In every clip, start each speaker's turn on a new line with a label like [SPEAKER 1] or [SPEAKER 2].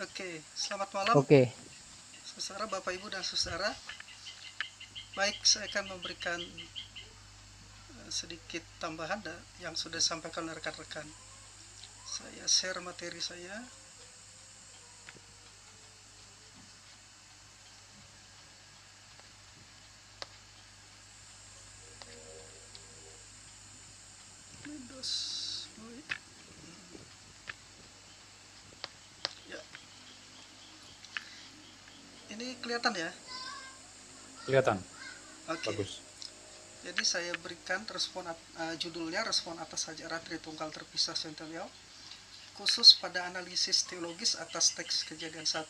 [SPEAKER 1] Oke, selamat malam,
[SPEAKER 2] Oke,
[SPEAKER 1] saudara, Bapak, Ibu, dan saudara. Baik, saya akan memberikan sedikit tambahan yang sudah disampaikan oleh rekan-rekan. Saya share materi saya. Windows. Ya, ini kelihatan ya?
[SPEAKER 2] kelihatan.
[SPEAKER 1] Oke.
[SPEAKER 2] Bagus.
[SPEAKER 1] Jadi saya berikan judulnya respon atas ajaran Tritunggal terpisah Senteliao, khusus pada analisis teologis atas teks Kejadian 1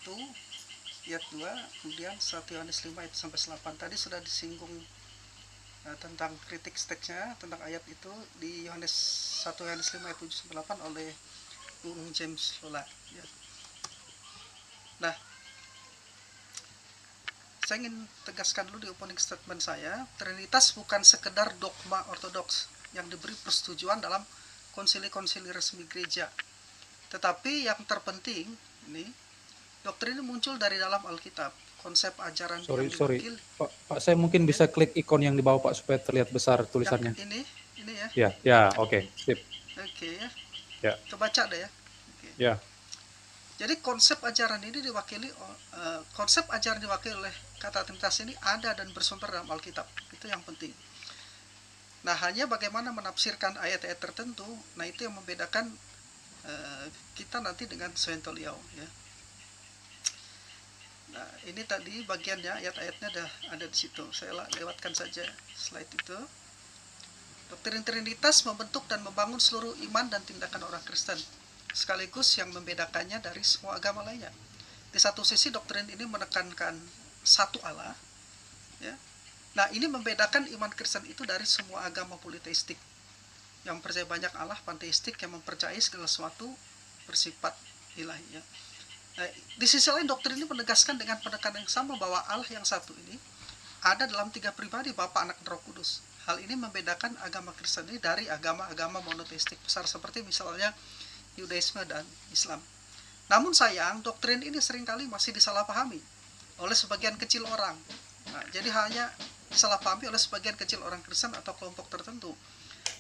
[SPEAKER 1] ayat 2, kemudian 1 Yohanes 5 ayat sampai 8. Tadi sudah disinggung tentang kritik teksnya, tentang ayat itu di Yohanes 1 Yohanes 5 ayat 7 sampai 8 oleh Bung James Lola. Ya. Nah, saya ingin tegaskan dulu di opening statement saya, Trinitas bukan sekedar dogma ortodoks yang diberi persetujuan dalam konsili-konsili resmi gereja. Tetapi yang terpenting, ini doktrin ini muncul dari dalam Alkitab. Konsep ajaran yang
[SPEAKER 2] Sorry.
[SPEAKER 1] diwakili,
[SPEAKER 2] Pak, saya mungkin
[SPEAKER 1] ya,
[SPEAKER 2] bisa klik ikon yang di bawah Pak supaya terlihat besar
[SPEAKER 1] yang
[SPEAKER 2] tulisannya.
[SPEAKER 1] ini ya,
[SPEAKER 2] Ya, oke, sip.
[SPEAKER 1] oke ya,
[SPEAKER 2] Ya,
[SPEAKER 1] kebaca deh ya. Oke.
[SPEAKER 2] ya.
[SPEAKER 1] Jadi konsep ajaran ini konsep ajaran diwakili oleh kata Trinitas ini ada dan bersumber dalam Alkitab. Itu yang penting. Nah, hanya bagaimana menafsirkan ayat-ayat tertentu, nah itu yang membedakan kita nanti dengan Swentoliau ya. Nah, ini tadi bagiannya ayat-ayatnya ada di situ. Saya lewatkan saja slide itu. Doktrin Trinitas membentuk dan membangun seluruh iman dan tindakan orang Kristen, sekaligus yang membedakannya dari semua agama lainnya. Di satu sisi doktrin ini menekankan satu Allah, ya. Nah, ini membedakan iman Kristen itu dari semua agama politeistik yang percaya banyak Allah, panteistik yang mempercayai segala sesuatu bersifat ilahi, ya. Nah, di sisi lain doktrin ini menegaskan dengan penekanan yang sama bahwa Allah yang satu ini ada dalam tiga pribadi, Bapa, Anak, dan Roh Kudus. Hal ini membedakan agama Kristen ini dari agama-agama monoteistik besar seperti misalnya Yudaisme dan Islam. Namun sayang, doktrin ini seringkali masih disalahpahami oleh sebagian kecil orang. Nah, jadi hanya disalahpahami oleh sebagian kecil orang Kristen atau kelompok tertentu.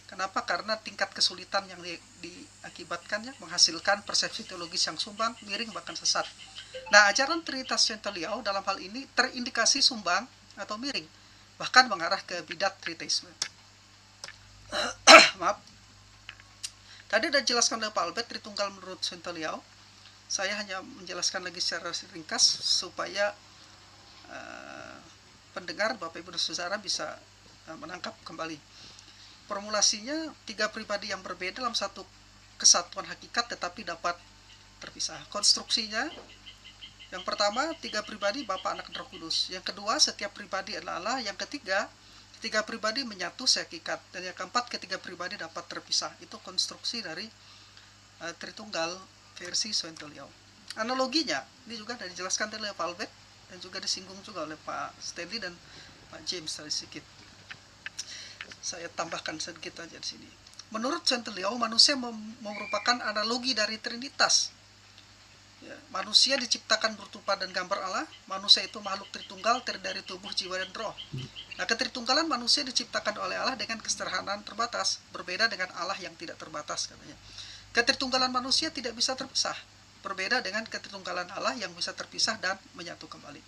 [SPEAKER 1] Kenapa? Karena tingkat kesulitan yang diakibatkannya menghasilkan persepsi teologis yang sumbang, miring, bahkan sesat. Nah, ajaran Trinitas Centeliao dalam hal ini terindikasi sumbang atau miring, bahkan mengarah ke bidat triteisme. Maaf. Tadi sudah dijelaskan oleh Pak Albert Tritunggal menurut Centeliao. Saya hanya menjelaskan lagi secara ringkas supaya uh, pendengar Bapak Ibu dan Saudara bisa menangkap kembali. Formulasinya tiga pribadi yang berbeda dalam satu kesatuan hakikat tetapi dapat terpisah. Konstruksinya, yang pertama tiga pribadi Bapa, Anak, dan Roh Kudus. Yang kedua setiap pribadi adalah Allah. Yang ketiga tiga pribadi menyatu sehakikat. Dan yang keempat ketiga pribadi dapat terpisah. Itu konstruksi dari Tritunggal versi Swentoliau. Analoginya ini juga sudah dijelaskan oleh Pak Albert dan juga disinggung juga oleh Pak Stanley dan Pak James tadi sedikit. Saya tambahkan sedikit aja di sini. Menurut Swentoliau, manusia merupakan analogi dari Trinitas. Ya, manusia diciptakan bertupa dan gambar Allah. Manusia itu makhluk Tritunggal terdiri dari tubuh, jiwa, dan roh. Nah, ketritunggalan manusia diciptakan oleh Allah dengan kesederhanaan terbatas, berbeda dengan Allah yang tidak terbatas katanya. Ketritunggalan manusia tidak bisa terpisah, berbeda dengan ketritunggalan Allah yang bisa terpisah dan menyatu kembali.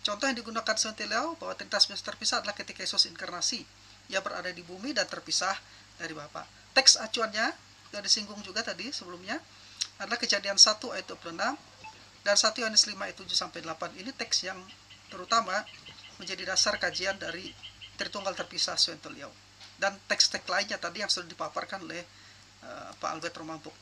[SPEAKER 1] Contoh yang digunakan Swentoliau bahwa Trinitas bisa terpisah adalah ketika Yesus inkarnasi. Ia berada di bumi dan terpisah dari Bapa. Teks acuannya yang disinggung juga tadi sebelumnya adalah Kejadian 1 ayat 26 dan 1 Yohanes 5 ayat 7 sampai 8. Ini teks yang terutama menjadi dasar kajian dari Tritunggal terpisah Swentoliau. Dan teks-teks lainnya tadi yang sudah dipaparkan oleh Pak Albert Romampuk.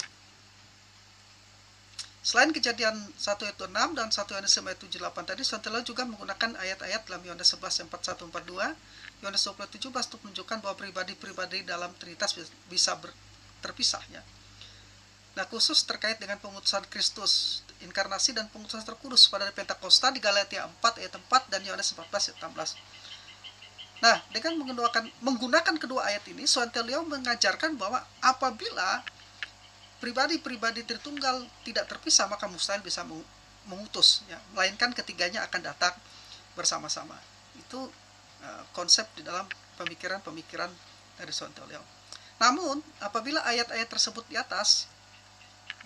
[SPEAKER 1] Selain Kejadian 1 ayat 6 dan 1 Yohanes 5 ayat 78 tadi, Swentoliau juga menggunakan ayat-ayat dalam Yohanes 11 ayat 41 42, Yohanes 20 17 untuk menunjukkan bahwa pribadi-pribadi dalam Trinitas bisa terpisah ya. Nah, khusus terkait dengan pengutusan Kristus, inkarnasi dan pengutusan terkudus pada Pentakosta di Galatia 4 ayat 4 dan Yohanes 14 ayat 16. Nah, dengan menggunakan kedua ayat ini, Swentoliau mengajarkan bahwa apabila pribadi-pribadi Tritunggal tidak terpisah, maka mustahil bisa mengutus, ya, melainkan ketiganya akan datang bersama-sama. Itu konsep di dalam pemikiran-pemikiran dari Sontoliao. Namun apabila ayat-ayat tersebut di atas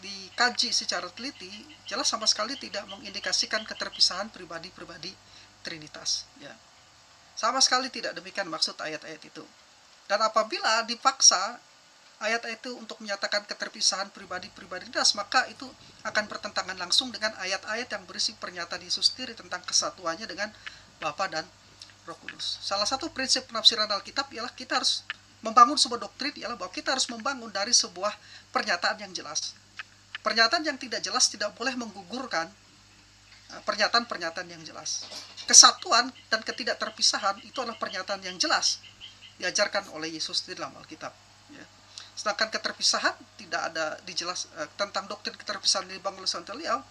[SPEAKER 1] dikaji secara teliti, jelas sama sekali tidak mengindikasikan keterpisahan pribadi-pribadi Trinitas, ya. Sama sekali tidak demikian maksud ayat-ayat itu. Dan apabila dipaksa ayat-ayat itu untuk menyatakan keterpisahan pribadi-pribadi Trinitas, maka itu akan bertentangan langsung dengan ayat-ayat yang berisi pernyataan Yesus sendiri tentang kesatuannya dengan Bapa dan Roh Kudus. Salah satu prinsip penafsiran Alkitab ialah kita harus membangun sebuah doktrin, ialah bahwa kita harus membangun dari sebuah pernyataan yang jelas. Pernyataan yang tidak jelas tidak boleh menggugurkan pernyataan-pernyataan yang jelas. Kesatuan dan ketidakterpisahan itu adalah pernyataan yang jelas diajarkan oleh Yesus di dalam Alkitab, ya. Sedangkan keterpisahan tidak ada dijelas tentang doktrin keterpisahan dibangun oleh Sontoliao,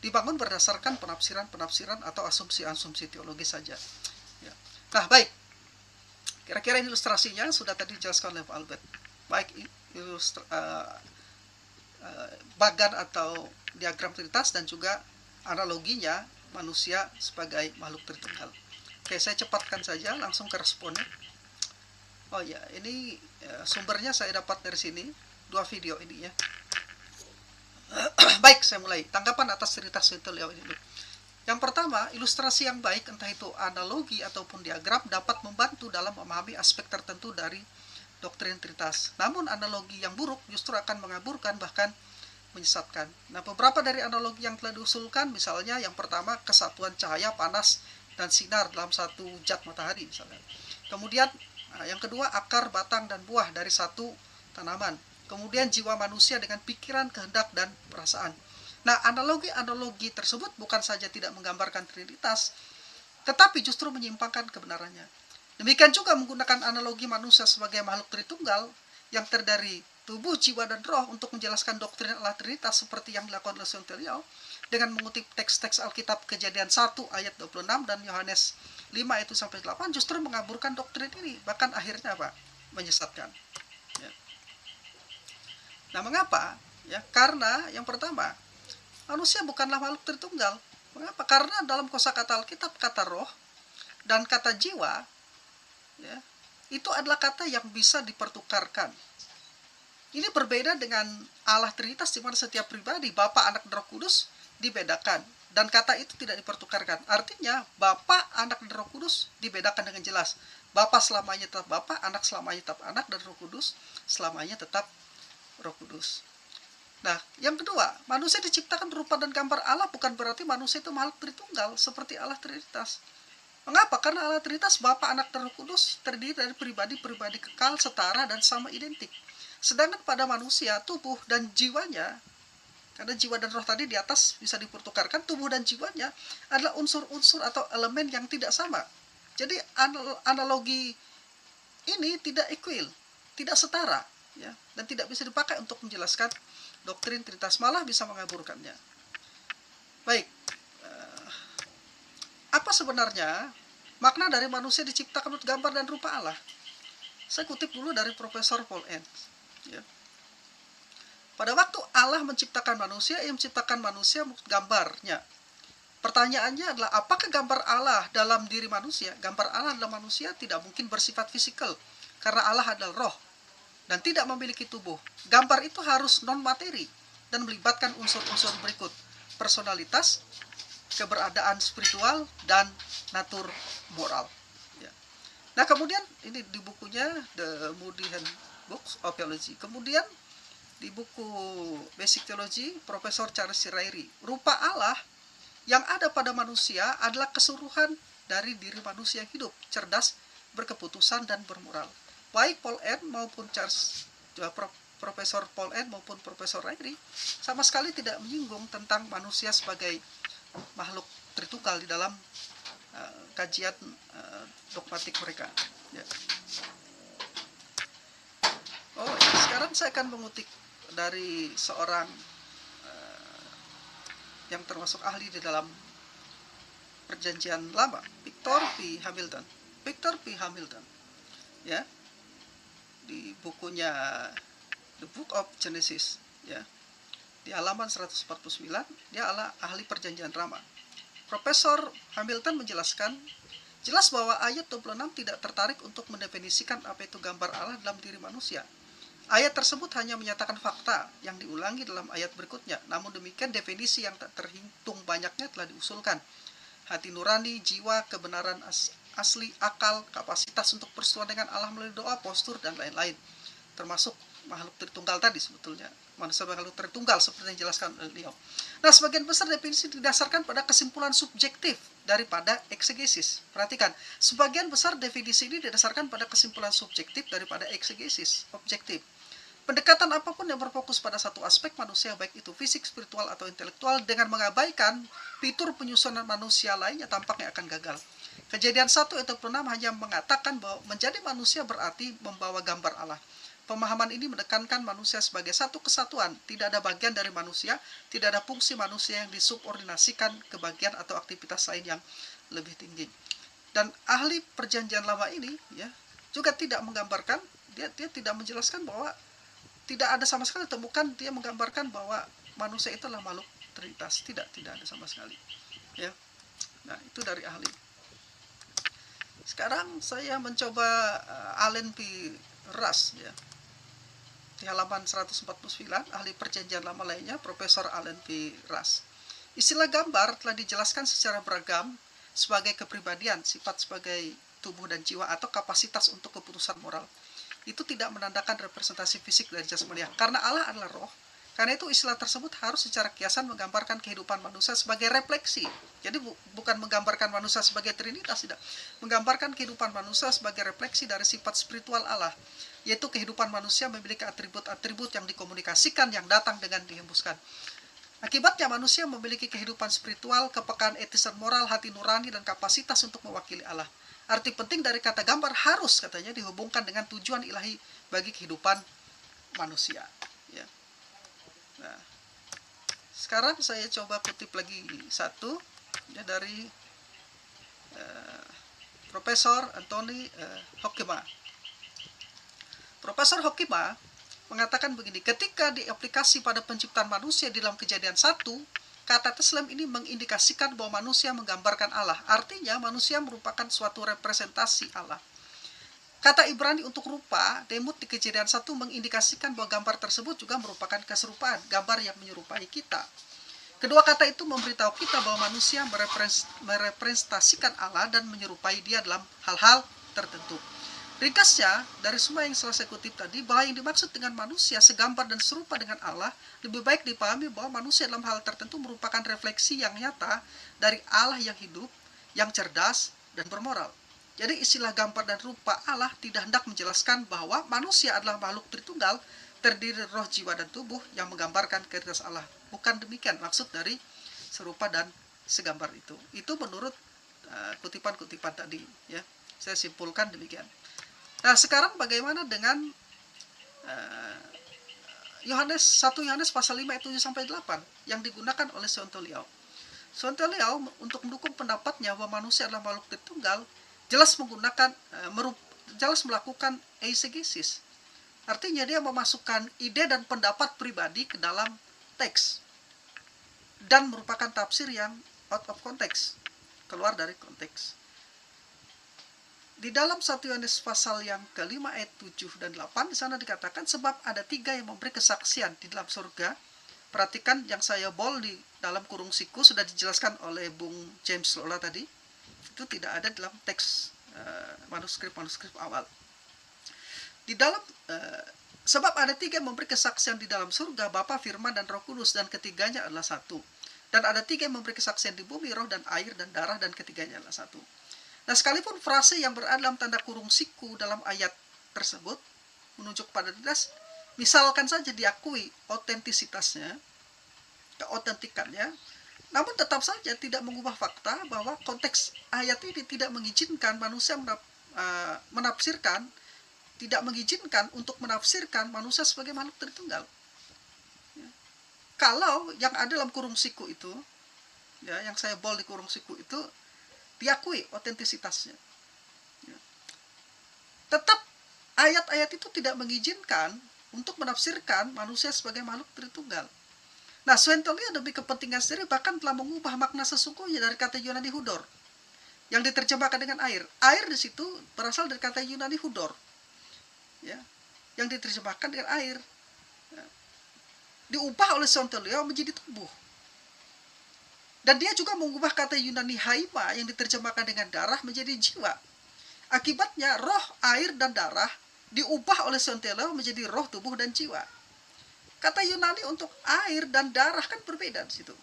[SPEAKER 1] dibangun berdasarkan penafsiran-penafsiran atau asumsi-asumsi teologi saja. Ya. Nah, baik. Kira-kira ilustrasinya sudah tadi dijelaskan oleh Pak Albert. Baik bagan atau diagram Trinitas dan juga analoginya manusia sebagai makhluk Tritunggal. Oke, saya cepatkan saja langsung ke responnya. Oh ya, ini sumbernya saya dapat dari sini, 2 video ini ya. Baik, saya mulai. Tanggapan atas cerita Sontoliao ini. Yang pertama, ilustrasi yang baik, entah itu analogi ataupun diagram, dapat membantu dalam memahami aspek tertentu dari doktrin Trinitas. Namun analogi yang buruk justru akan mengaburkan bahkan menyesatkan. Nah, beberapa dari analogi yang telah diusulkan, misalnya yang pertama kesatuan cahaya, panas, dan sinar dalam satu zat matahari misalnya. Kemudian yang kedua akar, batang, dan buah dari satu tanaman. Kemudian jiwa manusia dengan pikiran, kehendak, dan perasaan. Nah, analogi-analogi tersebut bukan saja tidak menggambarkan Trinitas, tetapi justru menyimpangkan kebenarannya. Demikian juga menggunakan analogi manusia sebagai makhluk Tritunggal yang terdiri tubuh, jiwa, dan roh untuk menjelaskan doktrin Allah Trinitas seperti yang dilakukan oleh Sontoliao dengan mengutip teks-teks Alkitab Kejadian 1 ayat 26 dan Yohanes 5 ayat 1-8 justru mengaburkan doktrin ini, bahkan akhirnya apa? Menyesatkan. Ya. Nah, mengapa? Ya, karena yang pertama, manusia bukanlah makhluk Tritunggal. Mengapa? Karena dalam kosakata Alkitab kata roh dan kata jiwa, ya, itu adalah kata yang bisa dipertukarkan. Ini berbeda dengan Allah Trinitas di mana setiap pribadi, Bapa, Anak, dan Roh Kudus dibedakan. Dan kata itu tidak dipertukarkan. Artinya, Bapa, Anak, dan Roh Kudus dibedakan dengan jelas. Bapa selamanya tetap Bapa, Anak selamanya tetap Anak, dan Roh Kudus selamanya tetap Roh Kudus. Nah, yang kedua, manusia diciptakan rupa dan gambar Allah bukan berarti manusia itu makhluk Tritunggal seperti Allah Trinitas. Mengapa? Karena Allah Trinitas, Bapa, Anak, dan Roh Kudus terdiri dari pribadi-pribadi kekal, setara, dan sama identik. Sedangkan pada manusia, tubuh dan jiwanya, karena jiwa dan roh tadi di atas bisa dipertukarkan, tubuh dan jiwanya adalah unsur-unsur atau elemen yang tidak sama. Jadi analogi ini tidak equal, tidak setara, ya, dan tidak bisa dipakai untuk menjelaskan doktrin Trinitas, malah bisa mengaburkannya. Baik, apa sebenarnya makna dari manusia diciptakan menurut gambar dan rupa Allah? Saya kutip dulu dari Profesor Paul Enns. Ya. Pada waktu Allah menciptakan manusia, ia menciptakan manusia menurut gambarnya. Pertanyaannya adalah, apakah gambar Allah dalam diri manusia? Gambar Allah dalam manusia tidak mungkin bersifat fisikal, karena Allah adalah roh dan tidak memiliki tubuh. Gambar itu harus non-materi dan melibatkan unsur-unsur berikut: personalitas, keberadaan spiritual, dan natur moral. Ya. Nah, kemudian ini di bukunya The Moody Books of Theology. Kemudian di buku Basic Theology, Profesor Charles C. Ryrie, rupa Allah yang ada pada manusia adalah keseluruhan dari diri manusia yang hidup, cerdas, berkeputusan, dan bermoral. Baik Paul Enns maupun Profesor Paul Enns maupun Profesor Ryrie sama sekali tidak menyinggung tentang manusia sebagai makhluk Tritunggal di dalam kajian dogmatik mereka. Ya. Oh, sekarang saya akan mengutip dari seorang yang termasuk ahli di dalam Perjanjian Lama, Victor P. Hamilton. Victor P. Hamilton, ya, di bukunya The Book of Genesis, ya, di halaman 149, dia adalah ahli perjanjian lama. Profesor Hamilton menjelaskan, jelas bahwa ayat 26 tidak tertarik untuk mendefinisikan apa itu gambar Allah dalam diri manusia. Ayat tersebut hanya menyatakan fakta yang diulangi dalam ayat berikutnya. Namun demikian, definisi yang tak terhitung banyaknya telah diusulkan. Hati nurani, jiwa, kebenaran asli, akal, kapasitas untuk bersesuaian dengan Allah melalui doa, postur, dan lain-lain. Termasuk makhluk tritunggal tadi sebetulnya. Manusia makhluk tritunggal seperti yang dijelaskan oleh beliau. Nah, sebagian besar definisi didasarkan pada kesimpulan subjektif daripada eksegesis. Perhatikan, sebagian besar definisi ini didasarkan pada kesimpulan subjektif daripada eksegesis objektif. Pendekatan apapun yang berfokus pada satu aspek manusia, baik itu fisik, spiritual, atau intelektual, dengan mengabaikan fitur penyusunan manusia lainnya tampaknya akan gagal. Kejadian 1 ayat 26 hanya mengatakan bahwa menjadi manusia berarti membawa gambar Allah. Pemahaman ini menekankan manusia sebagai satu kesatuan, tidak ada bagian dari manusia, tidak ada fungsi manusia yang disubordinasikan ke bagian atau aktivitas lain yang lebih tinggi. Dan ahli perjanjian lama ini ya juga tidak menggambarkan, dia tidak menjelaskan bahwa tidak ada sama sekali temukan dia menggambarkan bahwa manusia itu adalah makhluk trinitas. Tidak ada sama sekali. Ya. Nah, itu dari ahli. Sekarang saya mencoba Allen P. Rush ya. Di halaman 149, ahli perjanjian lama lainnya, Profesor Allen P. Rush. Istilah gambar telah dijelaskan secara beragam sebagai kepribadian, sifat sebagai tubuh dan jiwa, atau kapasitas untuk keputusan moral. Itu tidak menandakan representasi fisik dari jasmania. Karena Allah adalah roh, karena itu istilah tersebut harus secara kiasan menggambarkan kehidupan manusia sebagai refleksi. Jadi bukan menggambarkan manusia sebagai trinitas, tidak. Menggambarkan kehidupan manusia sebagai refleksi dari sifat spiritual Allah, yaitu kehidupan manusia memiliki atribut-atribut yang dikomunikasikan, yang datang dengan dihembuskan. Akibatnya manusia memiliki kehidupan spiritual, kepekaan etis dan moral, hati nurani, dan kapasitas untuk mewakili Allah. Arti penting dari kata gambar harus katanya dihubungkan dengan tujuan ilahi bagi kehidupan manusia. Ya. Nah, sekarang saya coba kutip lagi satu ya, dari Profesor Anthony Hoekema. Profesor Hoekema mengatakan begini, ketika diaplikasi pada penciptaan manusia di dalam Kejadian 1, kata teslim ini mengindikasikan bahwa manusia menggambarkan Allah. Artinya manusia merupakan suatu representasi Allah. Kata Ibrani untuk rupa, demut di Kejadian 1 mengindikasikan bahwa gambar tersebut juga merupakan keserupaan, gambar yang menyerupai kita. Kedua kata itu memberitahu kita bahwa manusia merepresentasikan Allah dan menyerupai dia dalam hal-hal tertentu. Ringkasnya, dari semua yang saya kutip tadi, bahwa yang dimaksud dengan manusia segambar dan serupa dengan Allah, lebih baik dipahami bahwa manusia dalam hal tertentu merupakan refleksi yang nyata dari Allah yang hidup, yang cerdas, dan bermoral. Jadi istilah gambar dan rupa Allah tidak hendak menjelaskan bahwa manusia adalah makhluk tritunggal, terdiri roh, jiwa, dan tubuh yang menggambarkan kehidupan Allah. Bukan demikian maksud dari serupa dan segambar itu. Itu menurut kutipan-kutipan tadi. Ya, saya simpulkan demikian. Nah, sekarang bagaimana dengan Yohanes 1 Yohanes pasal 5 ayat 7 sampai 8 yang digunakan oleh Sontoliao. Sontoliao untuk mendukung pendapatnya bahwa manusia adalah makhluk tritunggal, jelas melakukan eisegesis. Artinya dia memasukkan ide dan pendapat pribadi ke dalam teks dan merupakan tafsir yang out of context, keluar dari konteks. Di dalam 1 Yohanes pasal yang ke-5 ayat 7 dan 8, di sana dikatakan sebab ada 3 yang memberi kesaksian di dalam surga. Perhatikan yang saya bold di dalam kurung siku, sudah dijelaskan oleh Bung James Lola tadi. Itu tidak ada dalam teks manuskrip awal. Di dalam sebab ada 3 yang memberi kesaksian di dalam surga, Bapa, Firman, dan Roh Kudus, dan ketiganya adalah satu. Dan ada 3 yang memberi kesaksian di bumi, roh dan air dan darah, dan ketiganya adalah satu. Nah, sekalipun frase yang berada dalam tanda kurung siku dalam ayat tersebut menunjuk pada jelas, misalkan saja diakui otentisitasnya, keotentikannya, namun tetap saja tidak mengubah fakta bahwa konteks ayat ini tidak mengizinkan manusia menafsirkan, tidak mengizinkan untuk menafsirkan manusia sebagai makhluk tritunggal. Ya. Kalau yang ada dalam kurung siku itu, ya, yang saya bold di kurung siku itu, diakui otentisitasnya. Ya. Tetap ayat-ayat itu tidak mengizinkan untuk menafsirkan manusia sebagai makhluk tritunggal. Nah, Suentolia demi kepentingan sendiri bahkan telah mengubah makna sesungguhnya dari kata Yunani hudor yang diterjemahkan dengan air. Air di situ berasal dari kata Yunani hudor, ya, yang diterjemahkan dengan air. Ya. Diubah oleh Suentolia menjadi tubuh. Dan dia juga mengubah kata Yunani haima yang diterjemahkan dengan darah menjadi jiwa. Akibatnya roh, air, dan darah diubah oleh Suentolia menjadi roh, tubuh, dan jiwa. Kata Yunani untuk air dan darah kan berbeda di situ.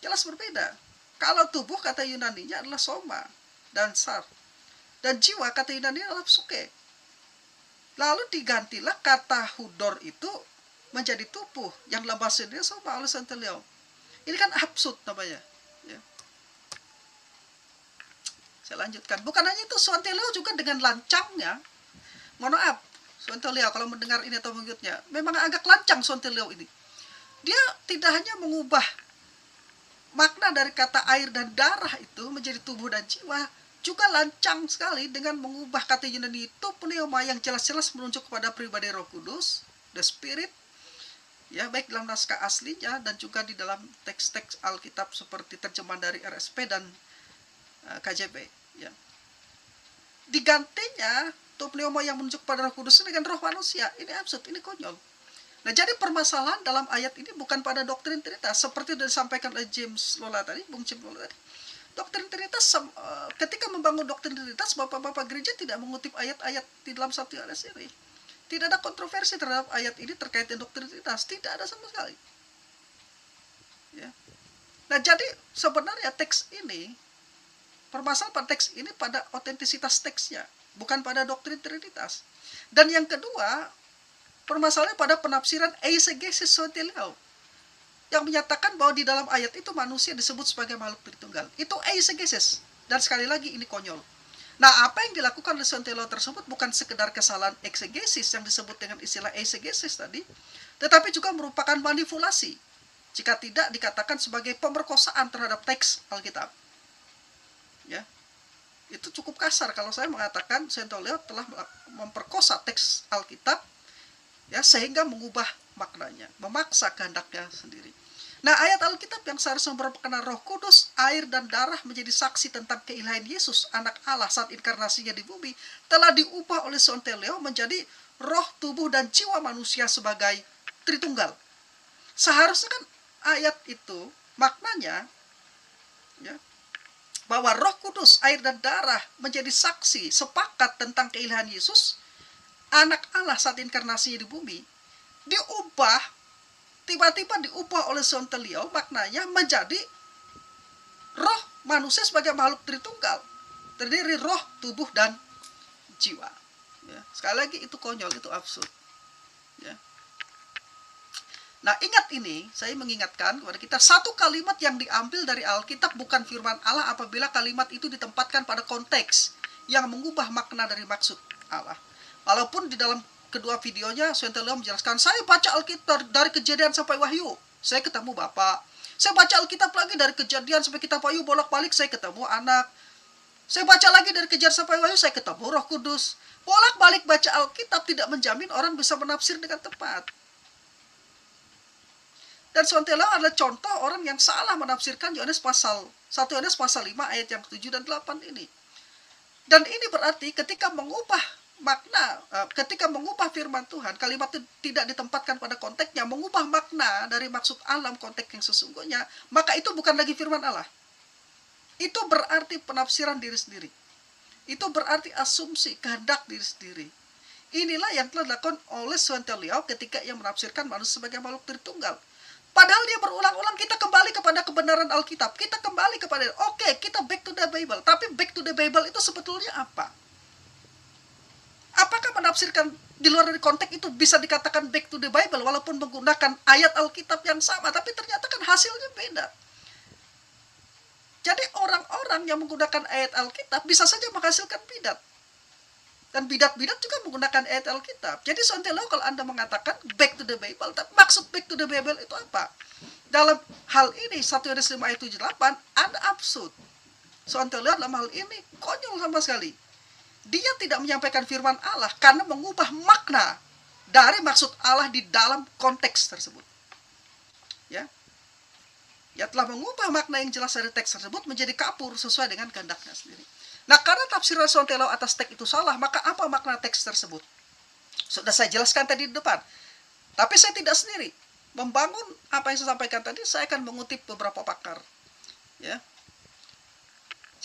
[SPEAKER 1] Jelas berbeda. Kalau tubuh kata Yunaninya adalah soma dan sar. Dan jiwa kata Yunani adalah psuke. Lalu digantilah kata hudor itu menjadi tubuh yang dalam bahasa Indonesia soma oleh Suentolia. Ini kan absurd namanya. Ya. Saya lanjutkan. Bukan hanya itu, Suentolia juga dengan lancangnya, mohon maaf, Suentolia kalau mendengar ini atau mengikutnya, memang agak lancang Suentolia ini. Dia tidak hanya mengubah makna dari kata air dan darah itu menjadi tubuh dan jiwa, juga lancang sekali dengan mengubah kata Yunani itu pneuma yang jelas-jelas menunjuk kepada pribadi Roh Kudus, the Spirit, ya, baik dalam naskah aslinya dan juga di dalam teks-teks Alkitab seperti terjemahan dari RSP dan KJP, ya. Digantinya pneuma yang menunjuk pada Roh Kudus dengan roh manusia. Ini absurd, ini konyol. Nah, jadi permasalahan dalam ayat ini bukan pada doktrin Trinitas seperti yang disampaikan oleh James Lola tadi, Bung James Lola tadi. Doktrin Trinitas, ketika membangun doktrin Trinitas, bapak-bapak gereja tidak mengutip ayat-ayat di dalam 1 Yohanes ini. Tidak ada kontroversi terhadap ayat ini terkait dengan doktrin Trinitas, tidak ada sama sekali. Ya. Nah, jadi sebenarnya teks ini, permasalahan pada teks ini pada otentisitas teksnya, bukan pada doktrin Trinitas. Dan yang kedua, permasalahannya pada penafsiran eisegesis Suentolia yang menyatakan bahwa di dalam ayat itu manusia disebut sebagai makhluk Tritunggal. Itu eisegesis. Dan sekali lagi ini konyol. Nah, apa yang dilakukan oleh Suentolia tersebut bukan sekedar kesalahan eksegesis yang disebut dengan istilah eisegesis tadi, tetapi juga merupakan manipulasi jika tidak dikatakan sebagai pemerkosaan terhadap teks Alkitab. Ya, itu cukup kasar kalau saya mengatakan Suentolia telah memperkosa teks Alkitab, ya, sehingga mengubah maknanya, memaksa kehendaknya sendiri. Nah, ayat Alkitab yang seharusnya berkenaan Roh Kudus, air dan darah menjadi saksi tentang keilahian Yesus, anak Allah saat inkarnasinya di bumi, telah diubah oleh Suentolia menjadi roh, tubuh, dan jiwa manusia sebagai Tritunggal. Seharusnya kan ayat itu maknanya, ya, bahwa Roh Kudus, air dan darah menjadi saksi sepakat tentang keilahian Yesus, anak Allah saat inkarnasinya di bumi, diubah, tiba-tiba diubah oleh Suentolia maknanya menjadi roh manusia sebagai makhluk Tritunggal, terdiri roh, tubuh, dan jiwa. Ya, sekali lagi itu konyol, itu absurd. Ya. Nah, ingat ini, saya mengingatkan kepada kita, satu kalimat yang diambil dari Alkitab bukan firman Allah apabila kalimat itu ditempatkan pada konteks yang mengubah makna dari maksud Allah. Walaupun di dalam kedua videonya Suentolia menjelaskan, saya baca Alkitab dari Kejadian sampai Wahyu, saya ketemu Bapak. Saya baca Alkitab lagi dari Kejadian sampai Kitab Wahyu, bolak-balik saya ketemu Anak. Saya baca lagi dari Kejadian sampai Wahyu, saya ketemu Roh Kudus. Bolak-balik baca Alkitab tidak menjamin orang bisa menafsir dengan tepat. Dan Suentolia adalah contoh orang yang salah menafsirkan 1 Yohanes pasal 5 ayat yang 7 dan 8 ini. Dan ini berarti ketika mengubah makna, ketika mengubah firman Tuhan, kalimat itu tidak ditempatkan pada konteksnya, mengubah makna dari maksud alam konteks yang sesungguhnya, maka itu bukan lagi firman Allah. Itu berarti penafsiran diri sendiri. Itu berarti asumsi kehendak diri sendiri. Inilah yang telah dilakukan oleh Suentolia ketika ia menafsirkan manusia sebagai makhluk Tritunggal. Padahal dia berulang-ulang, kita kembali kepada kebenaran Alkitab. Kita kembali kepada, kita back to the Bible. Tapi back to the Bible itu sebetulnya apa? Apakah menafsirkan di luar dari konteks itu bisa dikatakan back to the Bible walaupun menggunakan ayat Alkitab yang sama, tapi ternyata kan hasilnya beda. Jadi orang-orang yang menggunakan ayat Alkitab bisa saja menghasilkan bidat. Dan bidat-bidat juga menggunakan ayat Alkitab. Jadi Suentolia kalau Anda mengatakan back to the Bible, maksud back to the Bible itu apa? Dalam hal ini 1 Yohanes 5 ayat 7-8 ada absurd. Suentolia dalam hal ini konyol sama sekali. Dia tidak menyampaikan firman Allah karena mengubah makna dari maksud Allah di dalam konteks tersebut. Ya, ia telah mengubah makna yang jelas dari teks tersebut menjadi kapur sesuai dengan kehendaknya sendiri. Nah, karena tafsiran Sontelo atas teks itu salah, maka apa makna teks tersebut? Sudah saya jelaskan tadi di depan. Tapi saya tidak sendiri. Membangun apa yang saya sampaikan tadi, saya akan mengutip beberapa pakar. Ya.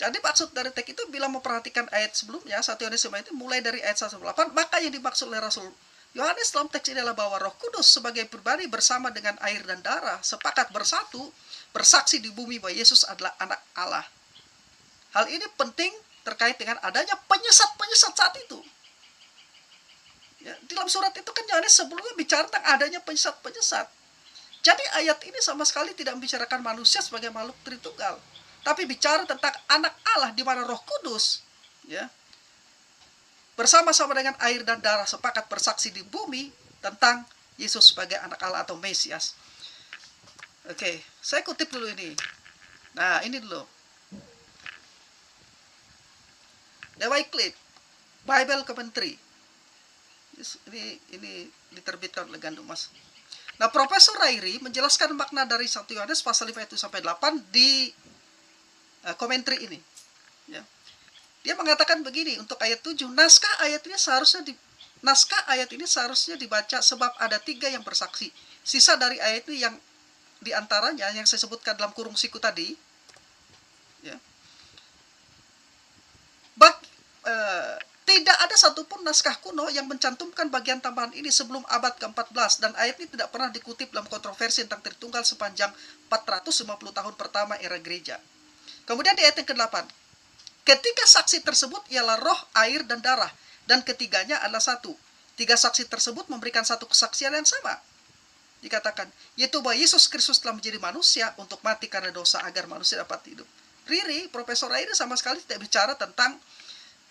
[SPEAKER 1] Jadi maksud dari teks itu bila memperhatikan ayat sebelumnya, 1 Yohanes 5 itu mulai dari ayat 1-8, maka yang dimaksud oleh Rasul Yohanes dalam teks ini adalah bahwa Roh Kudus sebagai pribadi bersama dengan air dan darah sepakat bersatu, bersaksi di bumi bahwa Yesus adalah anak Allah. Hal ini penting terkait dengan adanya penyesat-penyesat saat itu. Ya, dalam surat itu kan Yohanes sebelumnya bicara tentang adanya penyesat-penyesat. Jadi ayat ini sama sekali tidak membicarakan manusia sebagai makhluk Tritunggal, tapi bicara tentang anak Allah di mana Roh Kudus, ya, bersama-sama dengan air dan darah sepakat bersaksi di bumi tentang Yesus sebagai anak Allah atau Mesias. Oke, saya kutip dulu ini. Nah, ini dulu. The Wycliffe Bible Commentary. Ini diterbitkan oleh Gandum Mas. Nah, Profesor Rairi menjelaskan makna dari 1 Yohanes pasal 5 itu sampai 8 di commentary ini. Ya. Dia mengatakan begini untuk ayat 7, naskah ayat ini seharusnya dibaca sebab ada 3 yang bersaksi. Sisa dari ayat ini yang diantaranya yang saya sebutkan dalam kurung siku tadi, ya. Tidak ada satupun naskah kuno yang mencantumkan bagian tambahan ini sebelum abad ke-14, dan ayat ini tidak pernah dikutip dalam kontroversi tentang Tritunggal sepanjang 450 tahun pertama era gereja. Kemudian di ayat yang ke-8, ketiga saksi tersebut ialah roh, air, dan darah, dan ketiganya adalah satu. 3 saksi tersebut memberikan satu kesaksian yang sama. Dikatakan, yaitu bahwa Yesus Kristus telah menjadi manusia untuk mati karena dosa agar manusia dapat hidup. Profesor Rairi sama sekali tidak bicara tentang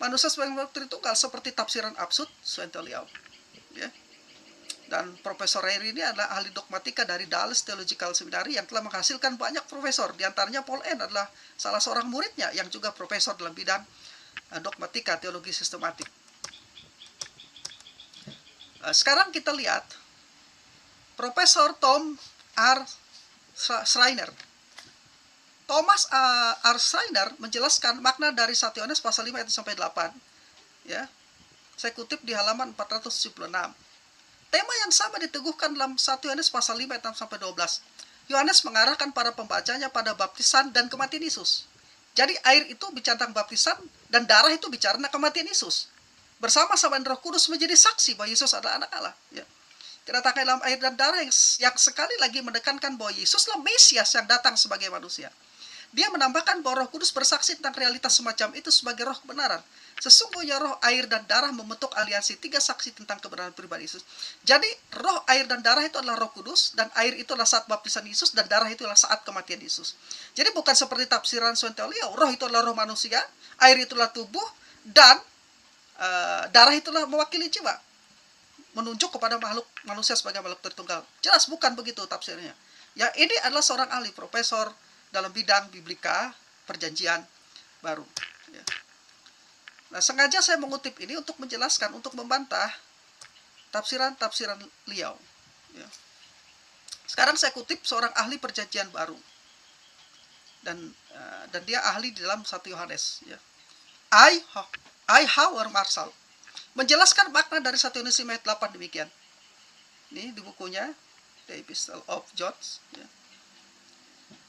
[SPEAKER 1] manusia sebagai makhluk Tritunggal seperti tafsiran absurd Swenteliau. Ya. Dan Profesor Rairi ini adalah ahli dogmatika dari Dallas Theological Seminary yang telah menghasilkan banyak profesor. Di antaranya Paul N. adalah salah seorang muridnya yang juga profesor dalam bidang dogmatika teologi sistematik. Sekarang kita lihat Profesor Tom R. Schreiner. Thomas R. Schreiner menjelaskan makna dari 1 Yohanes pasal 5 ayat sampai 8. Ya. Saya kutip di halaman 476. Tema yang sama diteguhkan dalam 1 Yohanes pasal 5 ayat 6 sampai 12. Yohanes mengarahkan para pembacanya pada baptisan dan kematian Yesus. Jadi air itu bicara tentang baptisan dan darah itu bicara tentang kematian Yesus. Bersama-sama Roh Kudus menjadi saksi bahwa Yesus adalah anak Allah. Ya. Dikatakan dalam air dan darah yang sekali lagi menekankan bahwa Yesuslah Mesias yang datang sebagai manusia. Dia menambahkan bahwa Roh Kudus bersaksi tentang realitas semacam itu sebagai roh kebenaran. Sesungguhnya roh, air, dan darah membentuk aliansi 3 saksi tentang kebenaran pribadi Yesus. Jadi roh, air, dan darah itu adalah Roh Kudus, dan air itu adalah saat baptisan Yesus, dan darah itu adalah saat kematian Yesus. Jadi bukan seperti tafsiran Swenteliau, roh itu adalah roh manusia, air itu adalah tubuh, dan darah itu adalah mewakili jiwa. Menunjuk kepada makhluk manusia sebagai makhluk Tritunggal. Jelas bukan begitu tafsirnya. Ya, ini adalah seorang ahli profesor dalam bidang biblika perjanjian baru. Ya. Nah, sengaja saya mengutip ini untuk menjelaskan, untuk membantah tafsiran-tafsiran Liao. Ya. Sekarang saya kutip seorang ahli perjanjian baru, dan dia ahli di dalam 1 Yohanes. Ya. I. Howard Marshall menjelaskan makna dari 1 Yohanes 5 ayat 8 demikian. Ini di bukunya The Epistle of John. Ya.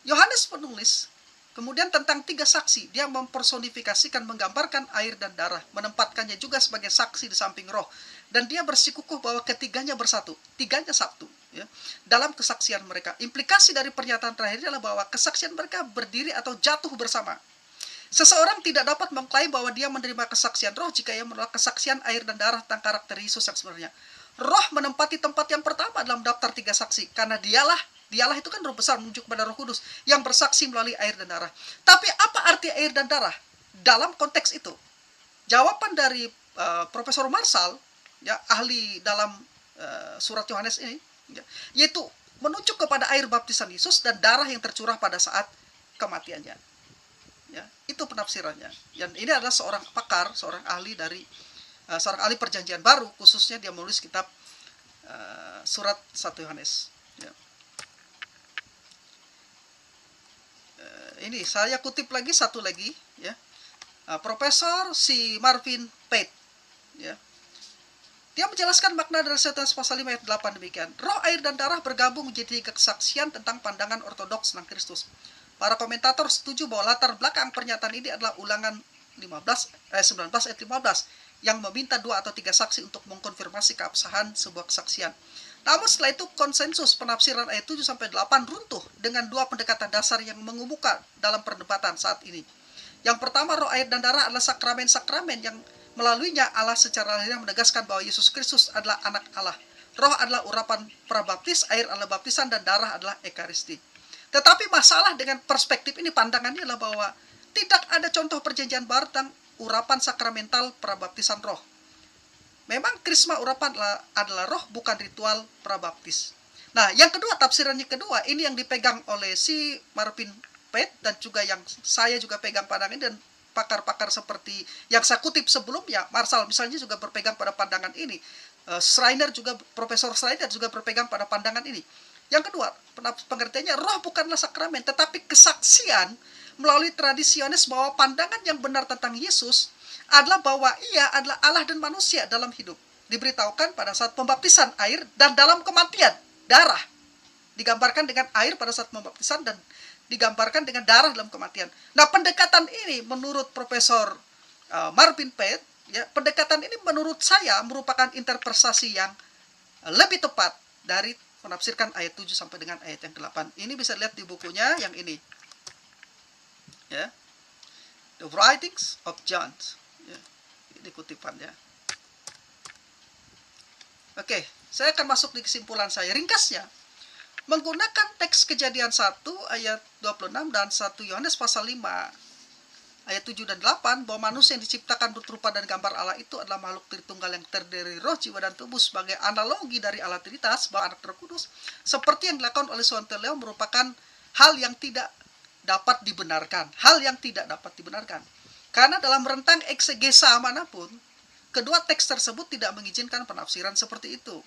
[SPEAKER 1] Yohanes penulis kemudian tentang 3 saksi. Dia mempersonifikasikan, menggambarkan air dan darah, menempatkannya juga sebagai saksi di samping roh, dan dia bersikukuh bahwa ketiganya bersatu, 3-nya satu, ya, dalam kesaksian mereka. Implikasi dari pernyataan terakhir adalah bahwa kesaksian mereka berdiri atau jatuh bersama. Seseorang tidak dapat mengklaim bahwa dia menerima kesaksian roh jika ia menolak kesaksian air dan darah tentang karakter Yesus yang sebenarnya. Roh menempati tempat yang pertama dalam daftar 3 saksi, karena dialah itu kan roh besar menuju kepada Roh Kudus yang bersaksi melalui air dan darah. Tapi apa arti air dan darah dalam konteks itu? Jawaban dari Profesor Marshall, ya, ahli dalam surat Yohanes ini, ya, yaitu menunjuk kepada air baptisan Yesus dan darah yang tercurah pada saat kematiannya. Ya, itu penafsirannya. Dan ini adalah seorang pakar, seorang ahli perjanjian baru, khususnya dia menulis kitab surat 1 Yohanes. Ya. Ini saya kutip lagi satu lagi, ya. Profesor si Marvin Pate, ya. Dia menjelaskan makna dari 1 Yohanes pasal 5 ayat 8 demikian. Roh, air, dan darah bergabung menjadi kesaksian tentang pandangan ortodoks tentang Kristus. Para komentator setuju bahwa latar belakang pernyataan ini adalah Ulangan 19 ayat 15 yang meminta 2 atau 3 saksi untuk mengkonfirmasi keabsahan sebuah kesaksian. Namun setelah itu konsensus penafsiran ayat 7 sampai 8 runtuh dengan 2 pendekatan dasar yang mengemuka dalam perdebatan saat ini. Yang pertama, roh, air, dan darah adalah sakramen-sakramen yang melaluinya Allah secara lahiriah menegaskan bahwa Yesus Kristus adalah anak Allah. Roh adalah urapan prabaptis, air adalah baptisan, dan darah adalah ekaristi. Tetapi masalah dengan perspektif ini, pandangannya adalah bahwa tidak ada contoh perjanjian baru tentang urapan sakramental prabaptisan roh. Memang krisma urapan adalah roh, bukan ritual prabaptis. Nah, yang kedua, tafsirannya kedua, ini yang dipegang oleh si Marvin Pate, dan juga yang saya juga pegang pandangan ini, dan pakar-pakar seperti yang saya kutip sebelumnya, Marshall misalnya juga berpegang pada pandangan ini. Schreiner juga, Profesor Schreiner juga berpegang pada pandangan ini. Yang kedua, pengertiannya roh bukanlah sakramen, tetapi kesaksian melalui tradisi Yohanes bahwa pandangan yang benar tentang Yesus adalah bahwa ia adalah Allah dan manusia dalam hidup. Diberitahukan pada saat pembaptisan air dan dalam kematian, darah. Digambarkan dengan air pada saat pembaptisan dan digambarkan dengan darah dalam kematian. Nah, pendekatan ini menurut Profesor Marvin Pate, ya, pendekatan ini menurut saya merupakan interpretasi yang lebih tepat dari menafsirkan ayat 7 sampai dengan ayat yang 8. Ini bisa lihat di bukunya yang ini. Ya. The Writings of John. Ya. Ini kutipannya. Oke, saya akan masuk di kesimpulan saya. Ringkasnya, menggunakan teks Kejadian 1 ayat 26 dan 1 Yohanes pasal 5 ayat 7 dan 8 bahwa manusia yang diciptakan rupa dan gambar Allah itu adalah makhluk Tritunggal yang terdiri roh, jiwa, dan tubuh sebagai analogi dari Allah Trinitas, bahwa Anak Terkudus, seperti yang dilakukan oleh Sontele Leong, merupakan hal yang tidak dapat dibenarkan. Hal yang tidak dapat dibenarkan. Karena dalam rentang eksegesa manapun, kedua teks tersebut tidak mengizinkan penafsiran seperti itu.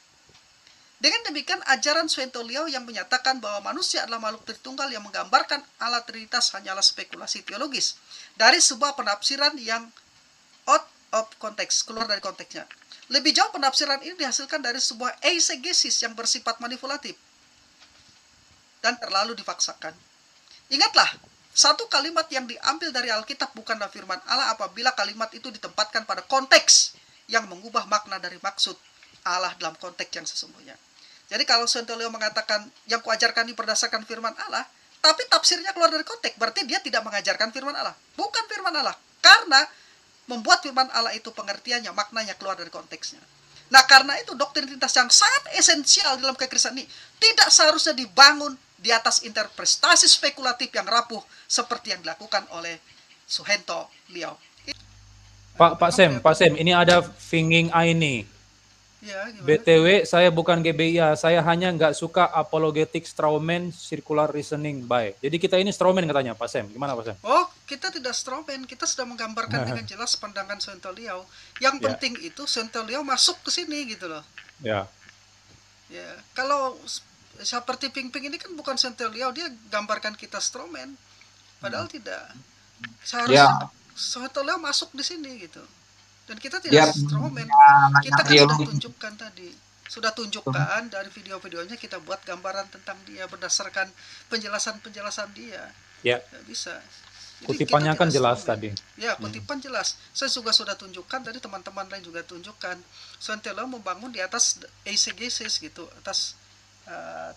[SPEAKER 1] Dengan demikian, ajaran Swentolio yang menyatakan bahwa manusia adalah makhluk Tritunggal yang menggambarkan Allah Trinitas hanyalah spekulasi teologis dari sebuah penafsiran yang out of context, keluar dari konteksnya. Lebih jauh, penafsiran ini dihasilkan dari sebuah eisegesis yang bersifat manipulatif dan terlalu dipaksakan. Ingatlah, satu kalimat yang diambil dari Alkitab bukanlah firman Allah apabila kalimat itu ditempatkan pada konteks yang mengubah makna dari maksud Allah dalam konteks yang sesungguhnya. Jadi kalau Swentolio mengatakan yang kuajarkan ini berdasarkan firman Allah, tapi tafsirnya keluar dari konteks, berarti dia tidak mengajarkan firman Allah. Bukan firman Allah. Karena membuat firman Allah itu pengertiannya, maknanya keluar dari konteksnya. Nah, karena itu doktrin Trinitas yang sangat esensial dalam kekristenan ini tidak seharusnya dibangun di atas interpretasi spekulatif yang rapuh seperti yang dilakukan oleh Suhento Liao.
[SPEAKER 2] Pak Sem, ini ada Finging Aini.
[SPEAKER 1] Ya, gimana?
[SPEAKER 2] BTW, saya bukan GBIA, saya hanya nggak suka apologetic strawman circular reasoning by. Jadi kita ini strawman katanya, Pak Sem. Gimana, Pak Sem?
[SPEAKER 1] Oh, kita tidak strawman, kita sudah menggambarkan dengan jelas pandangan Swentolio. Yang penting itu Swentolio masuk ke sini gitu loh.
[SPEAKER 2] Ya.
[SPEAKER 1] Ya, kalau seperti Ping-Ping ini kan bukan Swentolio, dia gambarkan kita strawman. Padahal tidak. Seharusnya Swentolio masuk di sini gitu. Dan kita tidak strawman. Kita kan sudah tunjukkan tadi. Sudah tunjukkan dari video-videonya, kita buat gambaran tentang dia berdasarkan penjelasan-penjelasan dia.
[SPEAKER 2] Ya.
[SPEAKER 1] Tidak bisa. Jadi
[SPEAKER 2] kutipannya kan jelas tadi.
[SPEAKER 1] Ya, kutipan jelas. Saya juga sudah tunjukkan tadi, teman-teman lain juga tunjukkan. Swentolio membangun di atas eisegesis gitu, atas